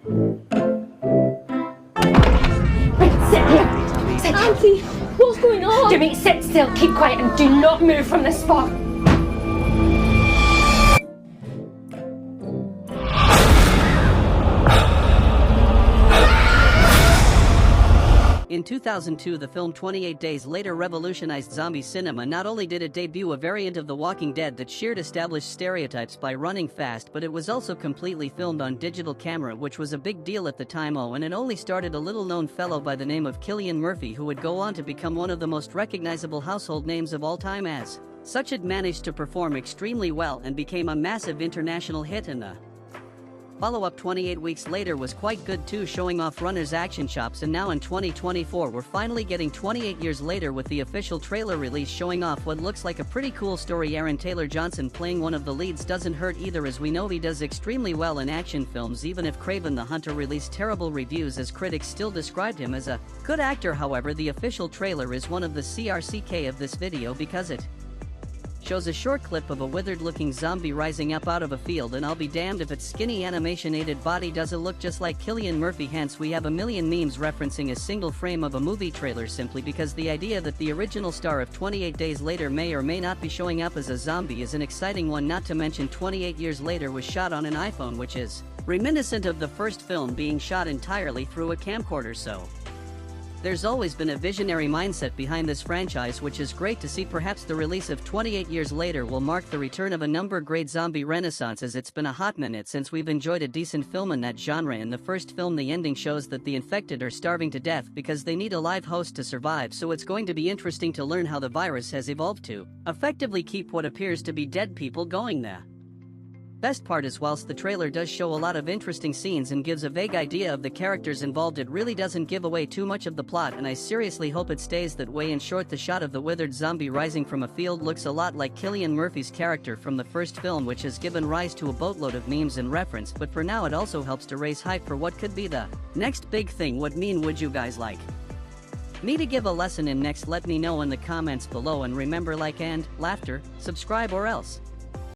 Right, sit here. Sit. Auntie, what's going on? Jimmy, sit still, keep quiet, and do not move from this spot. In 2002, the film 28 Days Later revolutionized zombie cinema. Not only did it debut a variant of The Walking Dead that shared established stereotypes by running fast, but it was also completely filmed on digital camera, which was a big deal at the time. And it only started a little-known fellow by the name of Cillian Murphy, who would go on to become one of the most recognizable household names of all time. As such, it managed to perform extremely well and became a massive international hit, and the follow-up 28 weeks later was quite good too, showing off runners' action chops. And now in 2024 we're finally getting 28 years later with the official trailer release showing off what looks like a pretty cool story. Aaron Taylor-Johnson playing one of the leads doesn't hurt either, as we know he does extremely well in action films, even if Kraven the Hunter released terrible reviews as critics still described him as a good actor. However, the official trailer is one of the CRCK of this video because it shows a short clip of a withered-looking zombie rising up out of a field, and I'll be damned if its skinny animation-aided body doesn't look just like Cillian Murphy. Hence we have a million memes referencing a single frame of a movie trailer simply because the idea that the original star of 28 Days Later may or may not be showing up as a zombie is an exciting one. Not to mention 28 Years Later was shot on an iPhone, which is reminiscent of the first film being shot entirely through a camcorder. So there's always been a visionary mindset behind this franchise, which is great to see. Perhaps the release of 28 Years Later will mark the return of a number great zombie renaissances. It's been a hot minute since we've enjoyed a decent film in that genre. In the first film, the ending shows that the infected are starving to death because they need a live host to survive, so it's going to be interesting to learn how the virus has evolved to effectively keep what appears to be dead people going there. Best part is, whilst the trailer does show a lot of interesting scenes and gives a vague idea of the characters involved, it really doesn't give away too much of the plot, and I seriously hope it stays that way. In short, the shot of the withered zombie rising from a field looks a lot like Cillian Murphy's character from the first film, which has given rise to a boatload of memes and reference, but for now it also helps to raise hype for what could be the next big thing. What meme would you guys like me to give a lesson in next? Let me know in the comments below, and remember, like and laughter, subscribe or else.